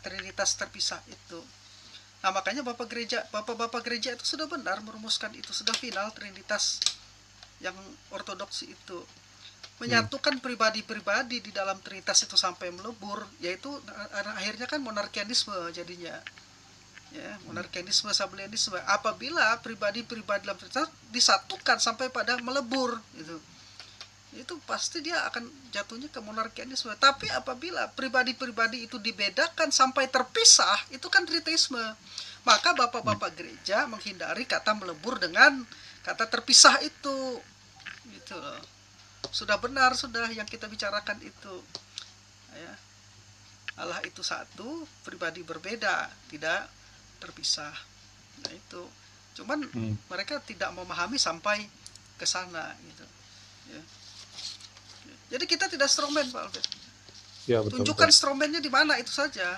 [SPEAKER 1] Trinitas terpisah itu. Nah, makanya Bapak-bapak gereja itu sudah benar merumuskan itu, sudah final Trinitas yang ortodoksi itu. Menyatukan pribadi-pribadi di dalam Trinitas itu sampai melebur, yaitu akhirnya kan monarkianisme jadinya. Ya, monarkianisme, sabellianisme. Apabila pribadi-pribadi dalam Trinitas disatukan sampai pada melebur gitu. Itu pasti dia akan jatuhnya ke monarkianisme. Tapi apabila pribadi-pribadi itu dibedakan sampai terpisah, itu kan Trinitisme. Maka bapak-bapak gereja menghindari kata melebur dengan kata terpisah itu. Gitu loh. Sudah benar, sudah yang kita bicarakan itu. Ya. Allah itu satu, pribadi berbeda, tidak terpisah. Nah itu, cuman mereka tidak memahami sampai ke sana gitu. Ya. Jadi kita tidak strongman, Pak Albert.
[SPEAKER 2] Ya, betul,
[SPEAKER 1] tunjukkan
[SPEAKER 2] betul.
[SPEAKER 1] strongman-nya di mana, itu saja.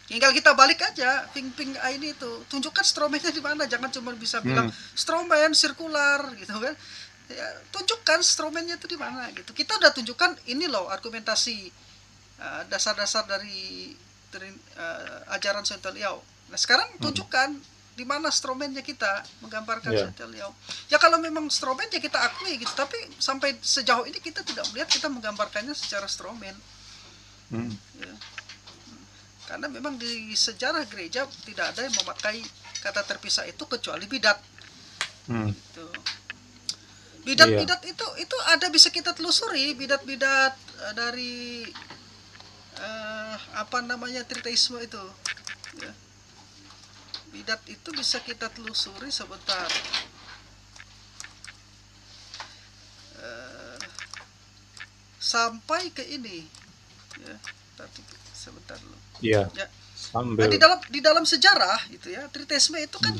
[SPEAKER 1] Tinggal kita balik aja, ping-ping ini itu, tunjukkan strongman-nya di mana, jangan cuma bisa bilang strongman sirkular gitu kan. Ya, tunjukkan strongman-nya itu di mana gitu. Kita udah tunjukkan ini loh argumentasi dasar-dasar dari ajaran Saint Liao. Nah sekarang tunjukkan di mana strongman-nya kita menggambarkan Saint Liao. Ya kalau memang strongman-nya kita akui gitu, tapi sampai sejauh ini kita tidak melihat kita menggambarkannya secara strongman. Ya. Karena memang di sejarah gereja tidak ada yang memakai kata terpisah itu kecuali bidat. Gitu. Bidat-bidat itu ada, bisa kita telusuri bidat-bidat dari triteisme itu. Ya. Bidat itu bisa kita telusuri sebentar. Sampai ke ini. Ya, tapi sebentar loh.
[SPEAKER 2] Iya.
[SPEAKER 1] Ya.
[SPEAKER 2] Nah,
[SPEAKER 1] di dalam sejarah gitu ya, triteisme itu kan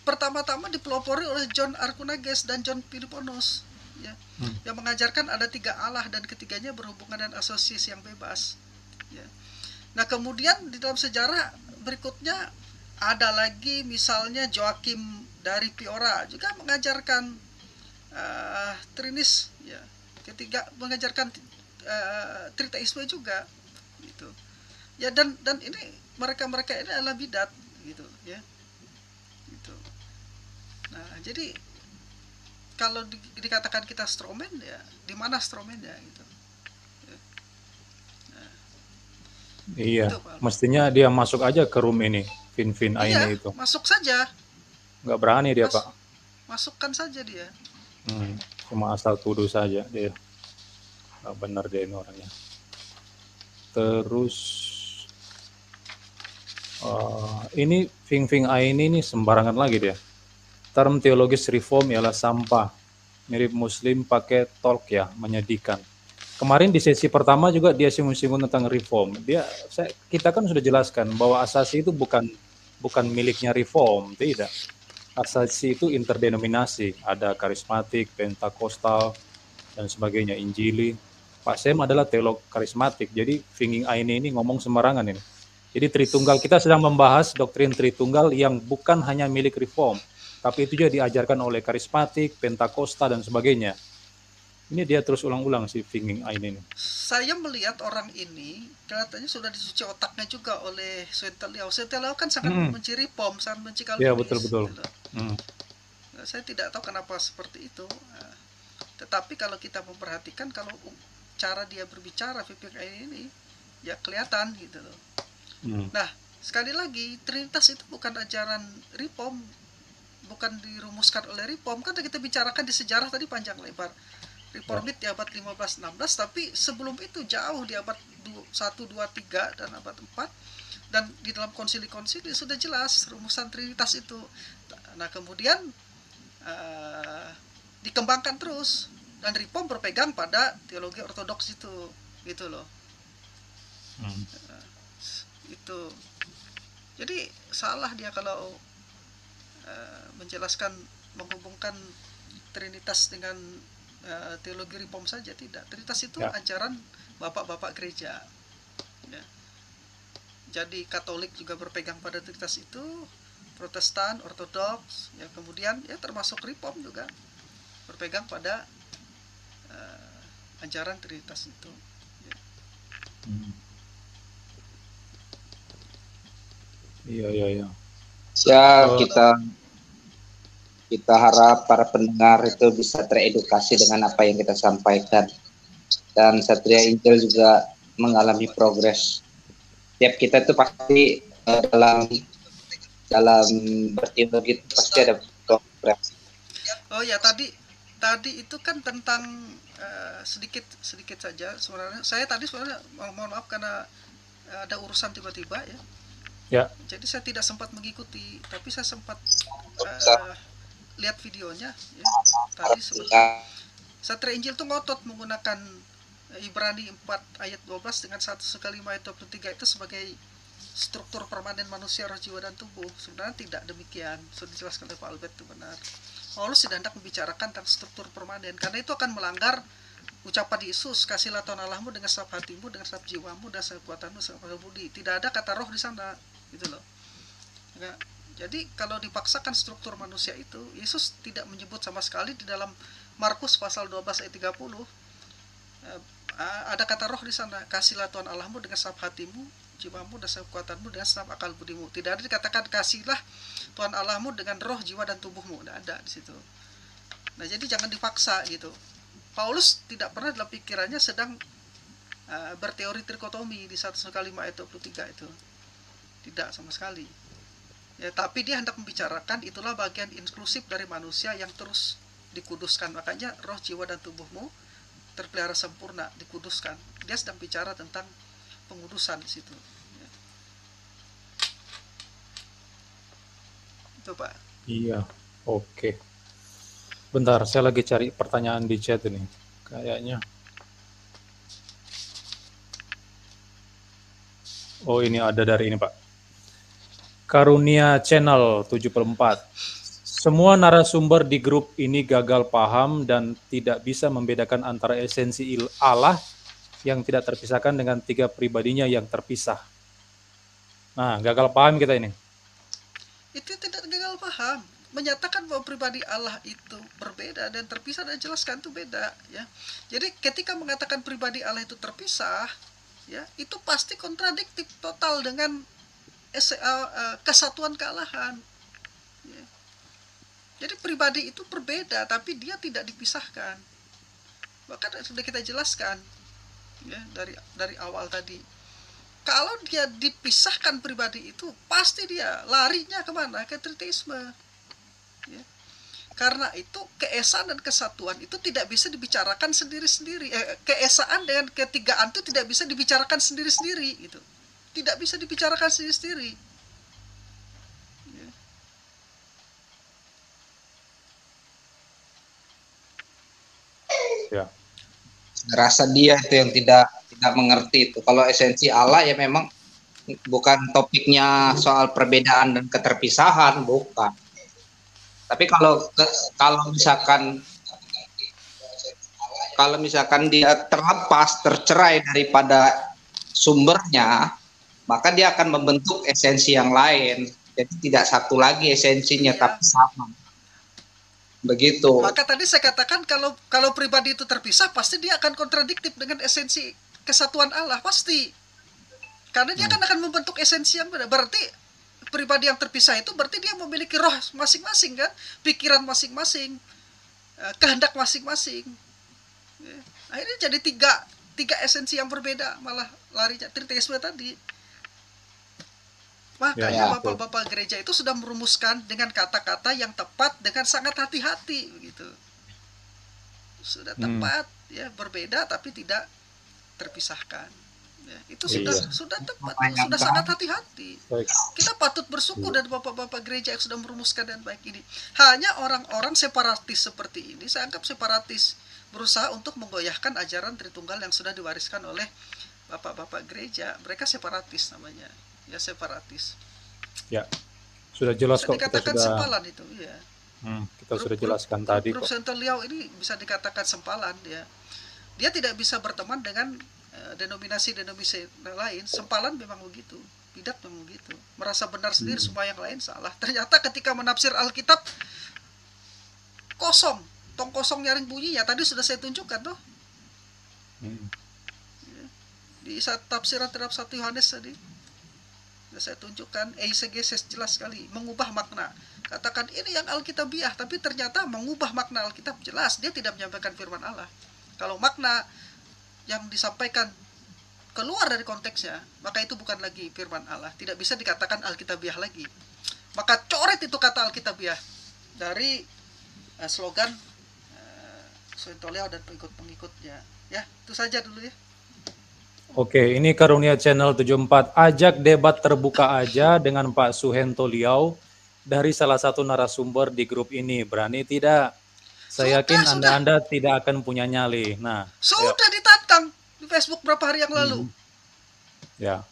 [SPEAKER 1] pertama-tama dipelopori oleh John Arcunages dan John Philoponus, ya, yang mengajarkan ada 3 Allah dan ketiganya berhubungan dan asosiasi yang bebas. Ya. Nah kemudian di dalam sejarah berikutnya ada lagi misalnya Joachim dari Piora juga mengajarkan Trinis, ya, ketiga mengajarkan triteisme juga, gitu. Ya dan ini mereka ini adalah bidat gitu ya. Gitu. Nah, jadi kalau dikatakan kita strongman ya, di mana strongman-nya gitu. Ya. Nah,
[SPEAKER 2] iya,
[SPEAKER 1] itu,
[SPEAKER 2] mestinya dia masuk aja ke room ini, Fin Aini itu.
[SPEAKER 1] Masuk saja.
[SPEAKER 2] Nggak berani dia, Pak.
[SPEAKER 1] Masukkan saja dia.
[SPEAKER 2] Cuma asal tuduh saja dia. Nggak benar dia ini orangnya. Terus ini Fin Aini ini sembarangan lagi dia. Term teologis reform ialah sampah. Mirip Muslim pakai tolk ya, menyedihkan. Kemarin di sesi pertama juga dia singgung-singgung tentang reform. Kita kan sudah jelaskan bahwa asasi itu bukan miliknya reform, tidak. Asasi itu interdenominasi, ada karismatik, pentakostal, dan sebagainya, injili. Pak Sem adalah teolog karismatik, jadi Fin Aini ini ngomong sembarangan ini. Jadi Tritunggal, kita sedang membahas doktrin Tritunggal yang bukan hanya milik reform, tapi itu juga diajarkan oleh karismatik, pentakostal, dan sebagainya. Ini dia terus ulang-ulang si Fin Aini ini.
[SPEAKER 1] Saya melihat orang ini kelihatannya sudah dicuci otaknya juga oleh Saint Liao. Saint Liao kan sangat membenci reform, sangat membenci Calvinis.
[SPEAKER 2] Ya, betul-betul.
[SPEAKER 1] Gitu. Saya tidak tahu kenapa seperti itu. Tetapi kalau kita memperhatikan, kalau cara dia berbicara Fin Aini ini, ya kelihatan gitu loh. Nah, sekali lagi, Trinitas itu bukan ajaran reform, bukan dirumuskan oleh reform. Kan kita bicarakan di sejarah tadi panjang lebar. Reformit di abad 15-16, tapi sebelum itu jauh di abad 1, 2, 3 dan abad 4. Dan di dalam konsili-konsili sudah jelas rumusan Trinitas itu. Nah, kemudian dikembangkan terus, dan reform berpegang pada teologi ortodoks itu, gitu loh. Itu. Jadi salah dia kalau menjelaskan, menghubungkan Trinitas dengan teologi reform saja, tidak. Trinitas itu ajaran bapak-bapak gereja. Ya. Jadi Katolik juga berpegang pada Trinitas itu, Protestan, Ortodoks, ya kemudian ya termasuk reform juga berpegang pada ajaran Trinitas itu. Ya.
[SPEAKER 2] Iya.
[SPEAKER 3] Ya, kita harap para pendengar itu bisa teredukasi dengan apa yang kita sampaikan. Dan Satria Injil juga mengalami progres. Tiap kita itu pasti dalam berteologi pasti ada progres.
[SPEAKER 1] Oh ya, tadi itu kan tentang sedikit saja sebenarnya. Saya tadi sebenarnya mohon maaf karena ada urusan tiba-tiba ya.
[SPEAKER 2] Ya.
[SPEAKER 1] Jadi saya tidak sempat mengikuti, tapi saya sempat lihat videonya ya. Tadi sebenarnya Satria Injil tuh ngotot menggunakan Ibrani 4 ayat 12 dengan 1 5 ayat 23 itu sebagai struktur permanen manusia, roh, jiwa, dan tubuh. Sebenarnya tidak demikian. Sudah dijelaskan oleh Pak Albert, itu benar. Paulus tidak hendak membicarakan tentang struktur permanen, karena itu akan melanggar ucapan Yesus, kasihlah Tuhan Allahmu dengan segenap hatimu, dengan segenap jiwamu, dan segenap kekuatanmu, segenap budi. Tidak ada kata roh di sana, gitu loh. Ya. Jadi kalau dipaksakan struktur manusia itu, Yesus tidak menyebut sama sekali di dalam Markus pasal 12 ayat 30 ada kata roh di sana. Kasihlah Tuhan Allahmu dengan segenap hatimu, jiwamu, dan segenap kekuatanmu, dengan segenap akal budimu. Tidak ada dikatakan kasihlah Tuhan Allahmu dengan roh, jiwa, dan tubuhmu. Tidak ada di situ. Nah, jadi jangan dipaksa gitu. Paulus tidak pernah dalam pikirannya sedang berteori trikotomi di 1 5 ayat 23 itu. Tidak sama sekali. Ya, tapi dia hendak membicarakan itulah bagian inklusif dari manusia yang terus dikuduskan. Makanya roh, jiwa, dan tubuhmu terpelihara sempurna, dikuduskan. Dia sedang bicara tentang pengudusan di situ. Ya. Itu Pak.
[SPEAKER 2] Iya, oke. Bentar, saya lagi cari pertanyaan di chat ini. Kayaknya. Oh, ini ada dari ini, Pak. Karunia Channel 74. Semua narasumber di grup ini gagal paham dan tidak bisa membedakan antara esensi Allah yang tidak terpisahkan dengan 3 pribadinya yang terpisah. Nah, gagal paham kita ini.
[SPEAKER 1] Itu tidak gagal paham. Menyatakan bahwa pribadi Allah itu berbeda dan terpisah, dan jelaskan itu beda, ya. Jadi ketika mengatakan pribadi Allah itu terpisah, ya, itu pasti kontradiktif total dengan kesatuan kealahan. Ya. Jadi pribadi itu berbeda, tapi dia tidak dipisahkan. Bahkan sudah kita jelaskan, ya, dari awal tadi. Kalau dia dipisahkan pribadi itu, pasti dia larinya kemana? Ke tritheisme. Ya. Karena itu keesaan dan kesatuan itu tidak bisa dibicarakan sendiri-sendiri. Keesaan dengan ketigaan itu tidak bisa dibicarakan sendiri-sendiri, gitu. Tidak bisa dibicarakan sendiri-sendiri.
[SPEAKER 2] Ya.
[SPEAKER 3] Rasa dia itu yang tidak mengerti itu. Kalau esensi Allah ya memang bukan topiknya soal perbedaan dan keterpisahan, bukan. Tapi kalau misalkan dia terlepas, tercerai daripada sumbernya, maka dia akan membentuk esensi yang lain. Jadi tidak satu lagi esensinya, tapi sama. Begitu.
[SPEAKER 1] Maka tadi saya katakan kalau pribadi itu terpisah, pasti dia akan kontradiktif dengan esensi kesatuan Allah, pasti. Karena dia akan membentuk esensi yang beda. Berarti pribadi yang terpisah itu berarti dia memiliki roh masing-masing, kan, pikiran masing-masing, kehendak masing-masing. Akhirnya jadi tiga esensi yang berbeda, malah larinya tritheisme tadi. Makanya bapak-bapak gereja itu sudah merumuskan dengan kata-kata yang tepat, dengan sangat hati-hati, begitu. Sudah tepat, ya, berbeda tapi tidak terpisahkan. Ya, itu sudah tepat, sudah sangat hati-hati. Kita patut bersyukur dari bapak-bapak gereja yang sudah merumuskan dengan baik ini. Hanya orang-orang separatis seperti ini, saya anggap separatis, berusaha untuk menggoyahkan ajaran Tritunggal yang sudah diwariskan oleh bapak-bapak gereja. Mereka separatis namanya, ya, separatis.
[SPEAKER 2] Ya, sudah jelas kok.
[SPEAKER 1] Dikatakan sempalan itu, ya.
[SPEAKER 2] Kita sudah jelaskan tadi.
[SPEAKER 1] Grup Senteliau ini bisa dikatakan sempalan, ya. Dia tidak bisa berteman dengan denominasi lain. Sempalan memang begitu, bidat memang begitu, merasa benar sendiri, semua yang lain salah. Ternyata ketika menafsir Alkitab kosong, tong kosong nyaring bunyinya. Tadi sudah saya tunjukkan tuh, di tafsiran terhadap 1 Yohanes tadi sudah saya tunjukkan, eisegesis jelas sekali, mengubah makna. Katakan ini yang Alkitabiah, tapi ternyata mengubah makna Alkitab jelas, dia tidak menyampaikan firman Allah. Kalau makna yang disampaikan keluar dari konteksnya, maka itu bukan lagi firman Allah, tidak bisa dikatakan Alkitabiah lagi. Maka coret itu kata Alkitabiah dari slogan Senteliau dan pengikut-pengikutnya. Ya, itu saja dulu, ya.
[SPEAKER 2] Oke, ini Karunia Channel 74. Ajak debat terbuka aja dengan Pak Suhento Liau dari salah satu narasumber di grup ini. Berani tidak? Saya yakin Anda tidak akan punya nyali. Nah,
[SPEAKER 1] sudah ditantang. Facebook berapa hari yang lalu.
[SPEAKER 2] Ya.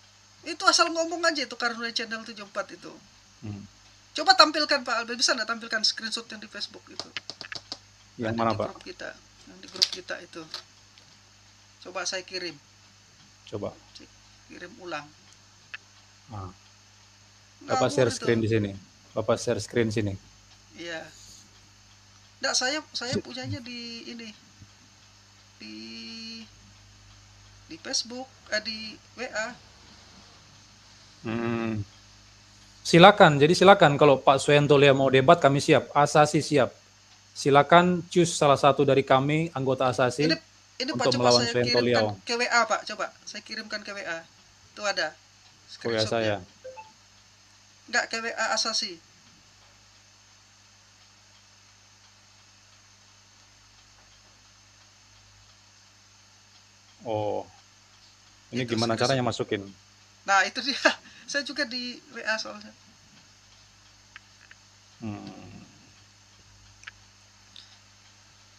[SPEAKER 1] Itu asal ngomong aja itu Karunia Channel 74 itu.
[SPEAKER 2] Hmm.
[SPEAKER 1] Coba tampilkan Pak Albert, bisa nggak tampilkan screenshot yang di Facebook itu?
[SPEAKER 2] Yang
[SPEAKER 1] Ada
[SPEAKER 2] mana
[SPEAKER 1] di
[SPEAKER 2] Pak?
[SPEAKER 1] grup kita, yang di grup kita itu. Coba saya kirim ulang.
[SPEAKER 2] Ah.
[SPEAKER 1] Ngawur
[SPEAKER 2] Bapak share
[SPEAKER 1] itu.
[SPEAKER 2] screen di sini. Bapak share screen sini.
[SPEAKER 1] Iya. Nggak, saya punyanya di ini, di Facebook, di WA.
[SPEAKER 2] Silakan. Jadi silakan kalau Pak Suhento Lia mau debat, kami siap. Asasi siap. Silakan choose salah satu dari kami anggota Asasi
[SPEAKER 1] Ini Pak,
[SPEAKER 2] untuk
[SPEAKER 1] coba
[SPEAKER 2] melawan
[SPEAKER 1] saya
[SPEAKER 2] Suhento
[SPEAKER 1] kirimkan
[SPEAKER 2] Liao.
[SPEAKER 1] ke WA Pak, coba saya kirimkan ke WA. Itu ada
[SPEAKER 2] WA
[SPEAKER 1] screenshotnya.
[SPEAKER 2] saya.
[SPEAKER 1] Nggak, ke WA Asasi.
[SPEAKER 2] Oh. Ini
[SPEAKER 1] Itu
[SPEAKER 2] gimana
[SPEAKER 1] screenshot.
[SPEAKER 2] caranya masukin?
[SPEAKER 1] Nah itu dia. Saya juga di WA soalnya.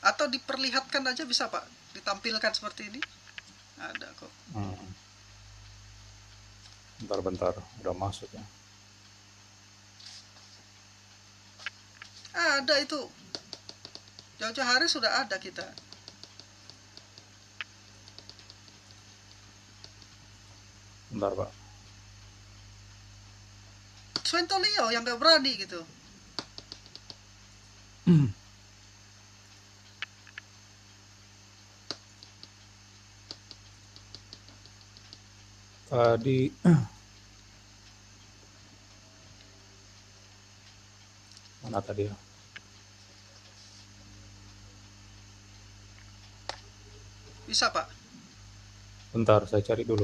[SPEAKER 1] Atau diperlihatkan aja bisa Pak, ditampilkan seperti ini. Ada kok.
[SPEAKER 2] Bentar, udah masuk ya.
[SPEAKER 1] Ada itu. Jauh-jauh hari sudah ada kita.
[SPEAKER 2] Bentar Pak.
[SPEAKER 1] Suhento Liao yang gak berani gitu.
[SPEAKER 2] Tadi mana tadi ya?
[SPEAKER 1] Bisa Pak.
[SPEAKER 2] Bentar, saya cari dulu.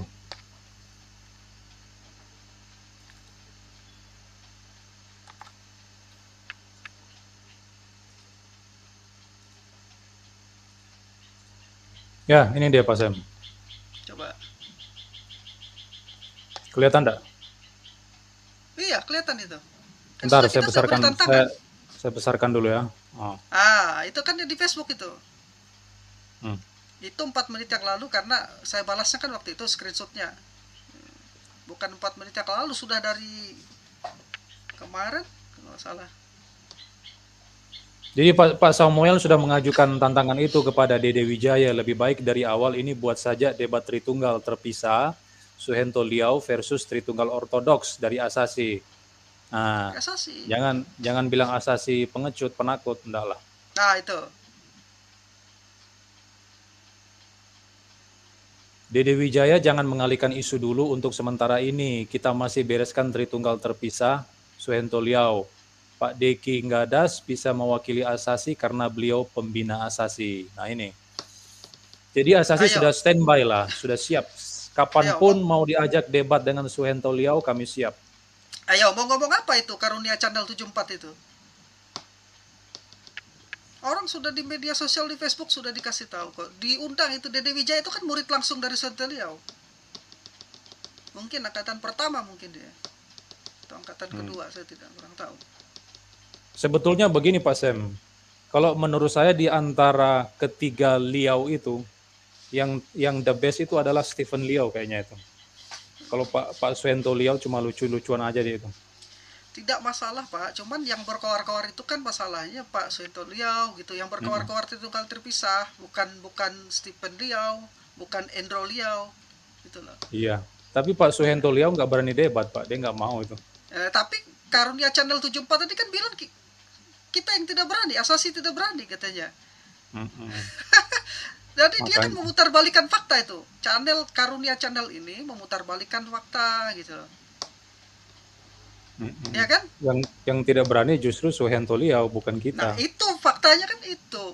[SPEAKER 2] Ya, ini dia Pak Sam.
[SPEAKER 1] Coba.
[SPEAKER 2] Kelihatan enggak?
[SPEAKER 1] Iya, kelihatan itu. Kan
[SPEAKER 2] Bentar,
[SPEAKER 1] sudah
[SPEAKER 2] saya
[SPEAKER 1] kita
[SPEAKER 2] besarkan.
[SPEAKER 1] beri tantangan.
[SPEAKER 2] Saya besarkan dulu ya. Oh.
[SPEAKER 1] Itu kan di Facebook itu. Itu 4 menit yang lalu, karena saya balasnya kan waktu itu screenshotnya. Bukan 4 menit yang lalu, sudah dari kemarin kalau salah.
[SPEAKER 2] Jadi Pak Samuel sudah mengajukan tantangan itu kepada Dede Wijaya. Lebih baik dari awal ini buat saja debat Tritunggal terpisah, Suhento Liao versus Tritunggal Ortodoks dari Asasi. Nah,
[SPEAKER 1] Asasi.
[SPEAKER 2] jangan bilang Asasi pengecut, penakut, enggak lah.
[SPEAKER 1] Nah, itu.
[SPEAKER 2] Dede Wijaya jangan mengalihkan isu dulu untuk sementara ini. Kita masih bereskan Tritunggal terpisah, Suhento Liao. Pak Deki Nggadas bisa mewakili Asasi karena beliau pembina Asasi. Nah ini. Jadi Asasi sudah standby lah, sudah siap. Kapanpun mau diajak debat dengan Suhento Liao, kami siap.
[SPEAKER 1] Ayo, mau ngomong apa itu Karunia Channel 74 itu? Orang sudah di media sosial, di Facebook sudah dikasih tahu kok. Diundang itu Dede Wijaya itu kan murid langsung dari Suhento Liao. Mungkin angkatan pertama mungkin dia. Atau angkatan kedua, saya tidak kurang tahu.
[SPEAKER 2] Sebetulnya begini Pak Sam, kalau menurut saya di antara ketiga Liao itu, yang the best itu adalah Stephen Liao kayaknya itu. Kalau Pak Suhento Liao cuma lucu-lucuan aja dia itu.
[SPEAKER 1] Tidak masalah Pak, cuman yang berkoar-koar itu kan masalahnya Pak Suhento Liao gitu. Yang berkoar-koar itu kan terpisah, bukan Stephen Liao, bukan Endro Liao, gitu loh.
[SPEAKER 2] Iya, tapi Pak Suhento Liao nggak berani debat Pak, dia nggak mau itu.
[SPEAKER 1] Tapi Karunia Channel 74 tadi kan bilang kita yang tidak berani, Asasi tidak berani katanya. Jadi dia kan memutarbalikkan fakta itu. Channel Karunia Channel ini memutarbalikkan fakta gitu. Ya kan?
[SPEAKER 2] Yang tidak berani justru Suhento Liao, bukan kita.
[SPEAKER 1] Nah, itu faktanya kan itu.